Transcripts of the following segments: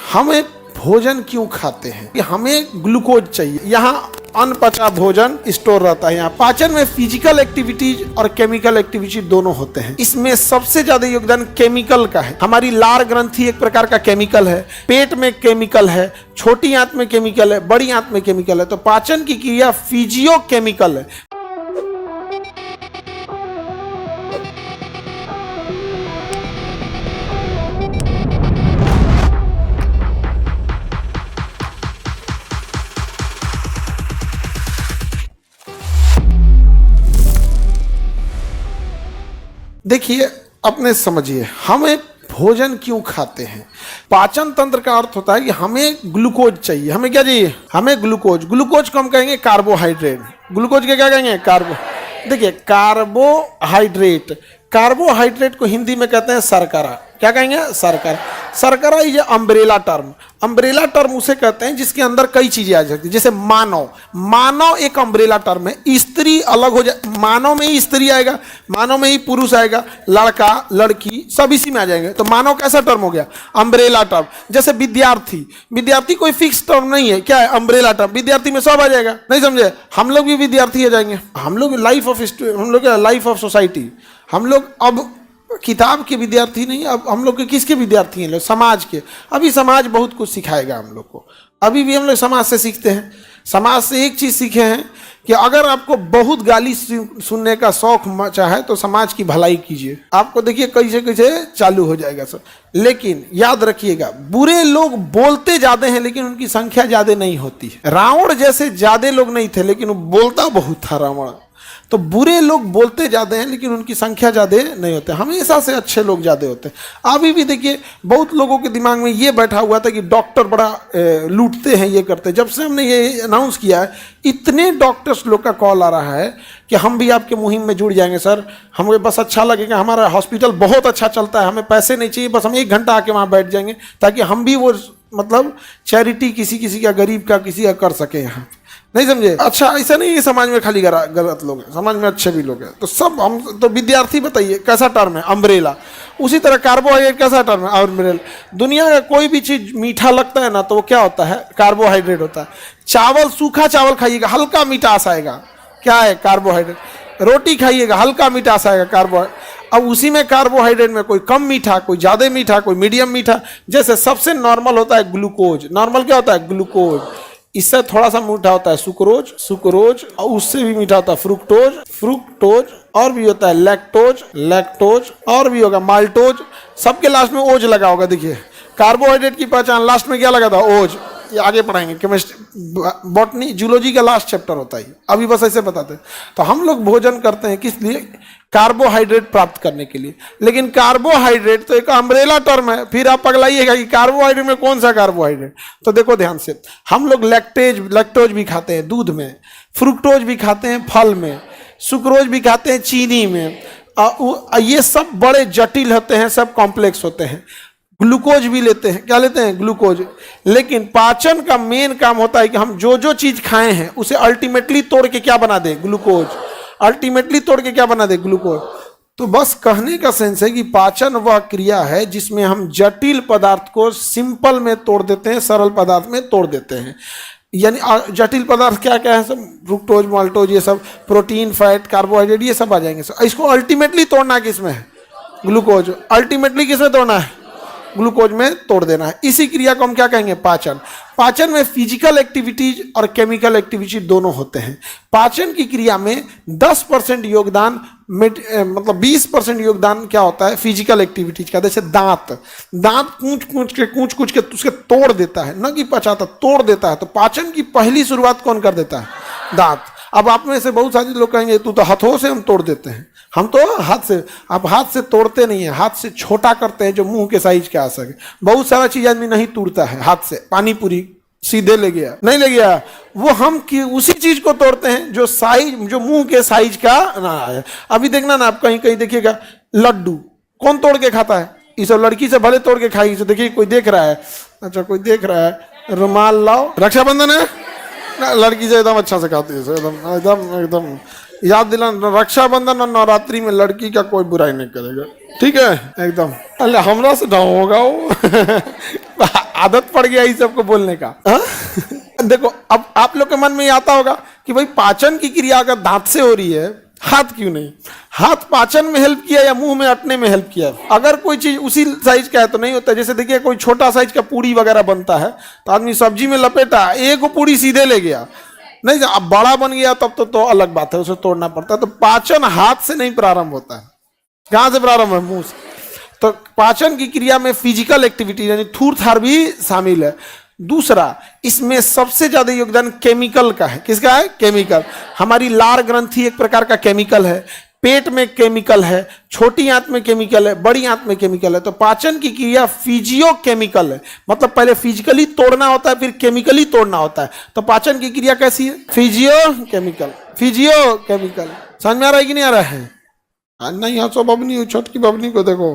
हमें भोजन क्यों खाते हैं कि हमें ग्लूकोज चाहिए। यहाँ अनपचा भोजन स्टोर रहता है। यहाँ पाचन में फिजिकल एक्टिविटीज और केमिकल एक्टिविटी दोनों होते हैं। इसमें सबसे ज्यादा योगदान केमिकल का है। हमारी लार ग्रंथि एक प्रकार का केमिकल है, पेट में केमिकल है, छोटी आंत में केमिकल है, बड़ी आंत में केमिकल है। तो पाचन की क्रिया फिजियो केमिकल है। देखिए, अपने समझिए, हमें भोजन क्यों खाते हैं। पाचन तंत्र का अर्थ होता है कि हमें ग्लूकोज चाहिए। हमें क्या चाहिए? हमें ग्लूकोज। ग्लूकोज को हम कहेंगे कार्बोहाइड्रेट। ग्लूकोज के क्या कहेंगे? देखिए, कार्बोहाइड्रेट, कार्बोहाइड्रेट को हिंदी में कहते हैं शर्करा। क्या कहेंगे? शर्करा। शर्करा ये अम्ब्रेला टर्म, अम्ब्रेला टर्म उसे कहते हैं जिसके अंदर कई चीजें आ सकती है। जैसे मानव, मानव एक अम्ब्रेला टर्म है। स्त्री अलग हो जाए, मानव में ही स्त्री आएगा, मानव में ही पुरुष आएगा, लड़का लड़की सब इसी में आ जाएंगे। तो मानव कैसा टर्म हो गया? Umbrella term. जैसे विद्यार्थी, विद्यार्थी कोई फिक्स टर्म नहीं है, क्या है? Umbrella term. विद्यार्थी में सब आ जाएगा। नहीं समझे? हम लोग भी विद्यार्थी हो जाएंगे। हम लोग लाइफ ऑफ सोसाइटी, हम लोग अब किताब के विद्यार्थी नहीं, अब हम लोग के किसके विद्यार्थी हैं? लोग समाज के। अभी समाज बहुत कुछ सिखाएगा हम लोग को। अभी भी हम लोग समाज से सीखते हैं। समाज से एक चीज सीखे हैं कि अगर आपको बहुत गाली सुनने का शौक मचा है तो समाज की भलाई कीजिए। आपको देखिए कैसे कैसे चालू हो जाएगा सब। लेकिन याद रखिएगा, बुरे लोग बोलते ज्यादा हैं लेकिन उनकी संख्या ज्यादा नहीं होती है। रावण जैसे ज्यादा लोग नहीं थे लेकिन वो बोलता बहुत था रावण। तो बुरे लोग बोलते ज्यादा हैं लेकिन उनकी संख्या ज्यादा नहीं होते। हमेशा से अच्छे लोग ज्यादा होते हैं। अभी भी देखिए, बहुत लोगों के दिमाग में ये बैठा हुआ था कि डॉक्टर बड़ा लूटते हैं, ये करते हैं। जब से हमने ये अनाउंस किया है, इतने डॉक्टर्स लोग का कॉल आ रहा है कि हम भी आपके मुहिम में जुड़ जाएंगे सर, हमें बस अच्छा लगेगा, हमारा हॉस्पिटल बहुत अच्छा चलता है, हमें पैसे नहीं चाहिए, बस हम 1 घंटा आके वहाँ बैठ जाएंगे ताकि हम भी वो मतलब चैरिटी किसी का, गरीब का, किसी का कर सके यहाँ। नहीं समझे? अच्छा, ऐसा नहीं है समाज में खाली गलत लोग हैं, समाज में अच्छे भी लोग हैं। तो सब हम तो विद्यार्थी बताइए कैसा टर्म है? अम्ब्रेला। उसी तरह कार्बोहाइड्रेट कैसा टर्म है? अम्ब्रेला। दुनिया का कोई भी चीज मीठा लगता है ना तो वो क्या होता है? कार्बोहाइड्रेट होता है। चावल, सूखा चावल खाइएगा, हल्का मिठास आएगा, क्या है? कार्बोहाइड्रेट। रोटी खाइएगा, हल्का मिठास आएगा, कार्बोहाइड्रेट। अब उसी में कार्बोहाइड्रेट में कोई कम मीठा, कोई ज्यादा मीठा, कोई मीडियम मीठा। जैसे सबसे नॉर्मल होता है ग्लूकोज। नॉर्मल क्या होता है? ग्लूकोज। इससे थोड़ा सा मीठा होता है सुक्रोज, और उससे भी मीठा होता है फ्रुक्टोज, और भी होता है लैक्टोज, और भी होगा माल्टोज। सबके लास्ट में ओज लगा होगा। देखिए, कार्बोहाइड्रेट की पहचान लास्ट में क्या लगा था? ओज। ये आगे पढ़ाएंगे, केमिस्ट्री, बॉटनी, जूलॉजी का लास्ट चैप्टर होता है। अभी बस ऐसे बताते हैं। तो हम लोग भोजन करते हैं किस लिए? कार्बोहाइड्रेट प्राप्त करने के लिए। लेकिन कार्बोहाइड्रेट तो एक अम्ब्रेला टर्म है। फिर आप पगलाइएगा कि कार्बोहाइड्रेट में कौन सा कार्बोहाइड्रेट। तो देखो ध्यान से, हम लोग लैक्टोज भी खाते हैं दूध में, फ्रुक्टोज भी खाते हैं फल में, सुक्रोज भी खाते हैं चीनी में। ये सब बड़े जटिल होते हैं, सब कॉम्प्लेक्स होते हैं। ग्लूकोज भी लेते हैं। क्या लेते हैं? ग्लूकोज। लेकिन पाचन का मेन काम होता है कि हम जो चीज खाए हैं उसे अल्टीमेटली तोड़ के क्या बना दे? ग्लूकोज। अल्टीमेटली तोड़ के क्या बना दे? ग्लूकोज। तो बस कहने का सेंस है कि पाचन वह क्रिया है जिसमें हम जटिल पदार्थ को सिंपल में तोड़ देते हैं, सरल पदार्थ में तोड़ देते हैं। यानी जटिल पदार्थ क्या क्या है? सब फ्रुक्टोज, माल्टोज, ये सब प्रोटीन, फैट, कार्बोहाइड्रेट, ये सब आ जाएंगे। इसको अल्टीमेटली तोड़ना किसमें है? ग्लूकोज। अल्टीमेटली किसमें तोड़ना है? ग्लूकोज में तोड़ देना है। इसी क्रिया को हम क्या कहेंगे? पाचन। पाचन में फिजिकल एक्टिविटीज और केमिकल एक्टिविटी दोनों होते हैं। पाचन की क्रिया में 10% योगदान, मतलब 20% योगदान क्या होता है? फिजिकल एक्टिविटीज का। जैसे दांत कूच के उसके तोड़ देता है, न कि पचाता, तोड़ देता है। तो पाचन की पहली शुरुआत कौन कर देता है? दांत। अब आप में से बहुत सारे लोग कहेंगे तू तो हाथों से हम तोड़ देते हैं। हम तो हाथ से, आप हाथ से तोड़ते नहीं है, हाथ से छोटा करते हैं जो मुंह के साइज के आ सके। बहुत सारा चीज आदमी नहीं तोड़ता है हाथ से। पानी पूरी सीधे ले गया, नहीं ले गया, वो हम उसी चीज को तोड़ते हैं जो साइज, जो मुंह के साइज का ना आए। अभी देखना ना, आप कहीं कहीं देखिएगा, लड्डू कौन तोड़ के खाता है? ये सब लड़की से भले तोड़ के खाई। तो देखिए, कोई देख रहा है, अच्छा कोई देख रहा है, रुमाल लाओ, रक्षाबंधन है, लड़की से एकदम अच्छा से खाती है, एकदम याद दिलाना, रक्षाबंधन और नवरात्रि में लड़की का कोई बुराई नहीं करेगा, ठीक है एकदम। अल्लाह हमरा से ना होगा वो आदत पड़ गया इस सबको बोलने का। हाँ? देखो अब आप लोग के मन में ये आता होगा कि भाई पाचन की क्रिया अगर दांत से हो रही है, हाथ क्यों नहीं? हाथ पाचन में हेल्प किया या मुंह में अटने में हेल्प किया? अगर कोई चीज उसी साइज का है तो नहीं होता। जैसे देखिए कोई छोटा साइज का पूड़ी वगैरह बनता है तो आदमी सब्जी में लपेटा, एक पूड़ी सीधे ले गया, नहीं अब बड़ा बन गया तब तो अलग बात है, उसे तोड़ना पड़ता है। तो पाचन हाथ से नहीं प्रारंभ होता है, कहां से प्रारंभ है? मुंह से। तो पाचन की क्रिया में फिजिकल एक्टिविटी यानी थूर थार भी शामिल है। दूसरा, इसमें सबसे ज्यादा योगदान केमिकल का है। किसका है? केमिकल। हमारी लार ग्रंथि एक प्रकार का केमिकल है, पेट में केमिकल है, छोटी आंत में केमिकल है, बड़ी आंत में केमिकल है। तो पाचन की क्रिया फिजियो केमिकल है, मतलब पहले फिजिकली तोड़ना होता है फिर केमिकली तोड़ना होता है। तो पाचन की क्रिया कैसी है? Physio chemical. फिजियो केमिकल समझ में आ रहा है कि नहीं आ रहा है? नहीं हंसो बबनी, छोटकी बबनी को देखो,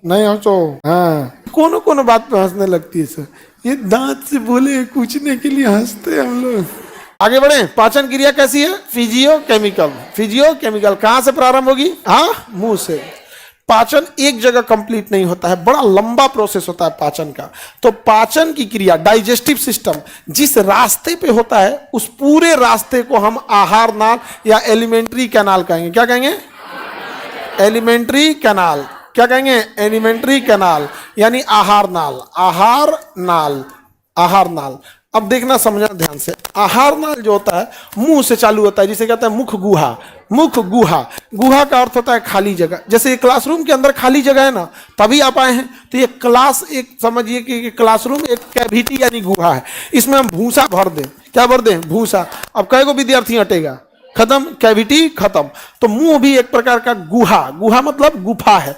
नहीं हंसो। हाँ, कोनो बात पे हंसने लगती है सर, ये दांत से बोले पूछने के लिए हंसते हैं हम लोग। आगे बढ़े। पाचन क्रिया कैसी है? Physio chemical. फिजियो केमिकल कहां से प्रारंभ होगी? हाँ, मुंह से। पाचन एक जगह कंप्लीट नहीं होता है, बड़ा लंबा प्रोसेस होता है पाचन का। तो पाचन की क्रिया, डाइजेस्टिव सिस्टम जिस रास्ते पे होता है उस पूरे रास्ते को हम आहार नाल या एलिमेंट्री कैनाल कहेंगे। क्या कहेंगे? Alimentary canal. क्या कहेंगे? एलिमेंट्री कैनाल यानी आहार नाल। आहार नाल, आहार नाल। अब देखना समझना ध्यान से, आहार नाल जो होता है मुंह से चालू होता है, जिसे कहते हैं मुख गुहा। मुख गुहा, गुहा का अर्थ होता है खाली जगह। जैसे क्लासरूम के अंदर खाली जगह है ना, तभी आप आए हैं। तो ये क्लास, एक समझिए कि क्लासरूम एक कैविटी यानी गुहा है, इसमें हम भूसा भर दें। क्या भर दें? भूसा। अब कई को विद्यार्थी हटेगा? खत्म, कैविटी खत्म। तो मुंह भी एक प्रकार का गुहा, गुहा मतलब गुफा है,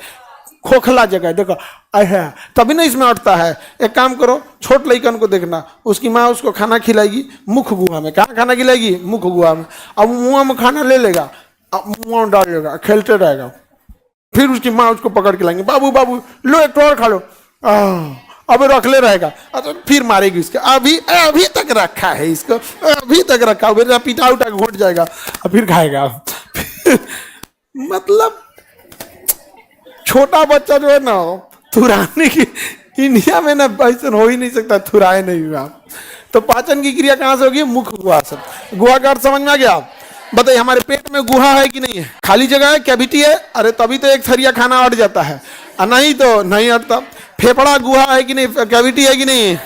खोखला जगह। देखो ऐसा, तभी ना इसमें अटता है। एक काम करो, छोट लड़कन को देखना, उसकी माँ उसको खाना खिलाएगी मुख गुहा में। कहाँ खाना खिलाएगी? मुख गुहा में। अब मुंह में खाना ले लेगा, अब मुंह डाल लेगा, खेलते रहेगा। फिर उसकी माँ उसको पकड़ के लाएंगे, बाबू बाबू लो एक और खा लो। अब रख ले रहेगा, तो फिर मारेगी इसके। अभी तक रखा है इसको, अभी तक रखा, मेरा पिटा उठा घोट जाएगा, फिर खाएगा। मतलब छोटा बच्चा जो है ना, थुराने की इंडिया में ना ऐसा हो ही नहीं सकता, थुराए नहीं हुआ। तो पाचन की क्रिया कहां से होगी? मुख गुहा से। गुहा का अर्थ समझ में आ गया? बताइए, हमारे पेट में गुहा है कि नहीं है? खाली जगह है, कैविटी है, अरे तभी तो एक थरिया खाना अट जाता है, नहीं तो नहीं अटता। फेफड़ा गुहा है कि नहीं? कैविटी है कि नहीं?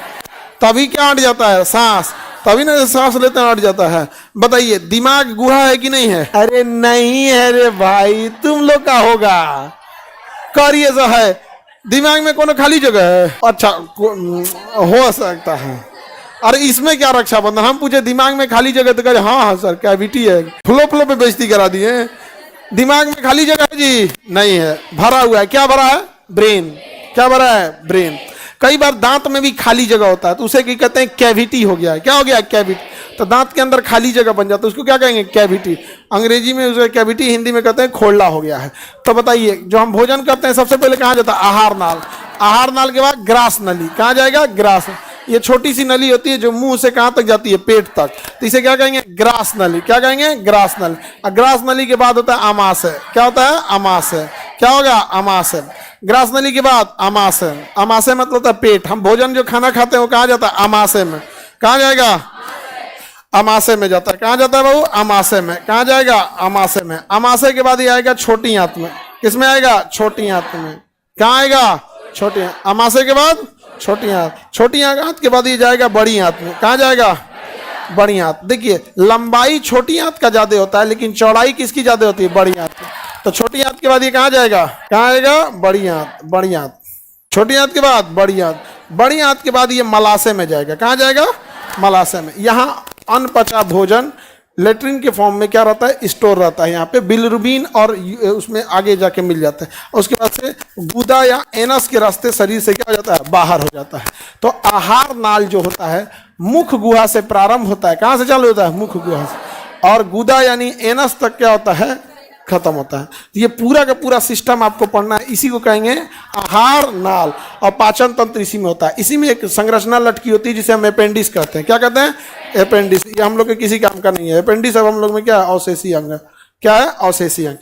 तभी क्या अट जाता है? सांस। तभी ना सांस लेते हैं अट जाता है। बताइए, दिमाग गुहा है कि नहीं है? अरे नहीं है रे भाई, तुम लोग का होगा। कार्य जो है, दिमाग में कोनो खाली जगह है? अच्छा, हो सकता है। अरे इसमें क्या रक्षाबंधन? हम पूछे दिमाग में खाली जगह तो कहे हाँ सर कैविटी है। फ्लो पे बेइज्जती करा दिए। दिमाग में खाली जगह है जी? नहीं है, भरा हुआ है। क्या भरा है? ब्रेन। क्या भरा है? ब्रेन। कई बार दांत में भी खाली जगह होता है तो उसे क्या कहते हैं? कैविटी हो गया है। क्या हो गया? कैविटी। तो दांत के अंदर खाली जगह बन जाता है, उसको क्या कहेंगे? कैविटी। अंग्रेजी में उसे कैविटी, हिंदी में कहते हैं खोलना हो गया है। तो बताइए, जो हम भोजन करते हैं सबसे पहले कहाँ जाता है? आहार नाल। आहार नाल के बाद ग्रास नली। कहाँ जाएगा? ग्रास। ये छोटी सी नली होती है जो मुंह से कहां तक जाती है? पेट तक। तो इसे क्या कहेंगे? ग्रास नली। क्या कहेंगे? ग्रास नली। और ग्रास नली के बाद होता है आमाशय। क्या होता है? आमाशय। क्या होगा? आमाशय। ग्रास नली के बाद आमाशय। आमाशय मतलब होता है पेट। हम भोजन जो खाना खाते हैं वो कहाँ जाता है? आमाशय में। कहाँ जाएगा? आमाशय में जाता है। कहाँ जाता है बाबू? आमाशय में। कहाँ जाएगा? आमाशय में। आमाशय के बाद ये आएगा छोटी आंत में। किसमें आएगा? छोटी आंत में। कहाँ आएगा? छोटी आंत। आमाशय के बाद छोटी आंत। छोटी आंत के बाद ये जाएगा बड़ी आंत में। कहाँ जाएगा? बड़ी आंत। देखिए, लंबाई छोटी आंत का ज्यादा होता है लेकिन चौड़ाई किसकी ज्यादा होती है? बड़ी आंत की। तो छोटी आंत के बाद ये कहाँ जाएगा? कहाँ आएगा? बड़ी आंत। बड़ी आंत। छोटी आंत के बाद बड़ी आंत। बड़ी आंत के बाद ये मलाशय में जाएगा। कहाँ जाएगा? मलाशय में। यहाँ अनपचा भोजन लेट्रिन के फॉर्म में क्या रहता है? स्टोर रहता है। यहाँ पे बिलिरुबिन और उसमें आगे जाके मिल जाता है। और उसके बाद से गुदा या एनस के रास्ते शरीर से क्या हो जाता है? बाहर हो जाता है। तो आहार नाल जो होता है मुख गुहा से प्रारंभ होता है। कहाँ से चालू होता है? मुख गुहा से। और गुदा यानी एनस तक क्या होता है? खत्म होता है। तो ये पूरा का पूरा सिस्टम आपको पढ़ना है। इसी को कहेंगे आहार नाल। और पाचन तंत्र इसी में होता है। इसी में एक संरचना लटकी होती है जिसे हम अपेंडिक्स कहते हैं। क्या कहते हैं? अपेंडिक्स। ये हम लोग के किसी काम का नहीं है। अपेंडिक्स अब हम लोग में क्या है? अवशेषी अंग। क्या है? अवशेषी अंग।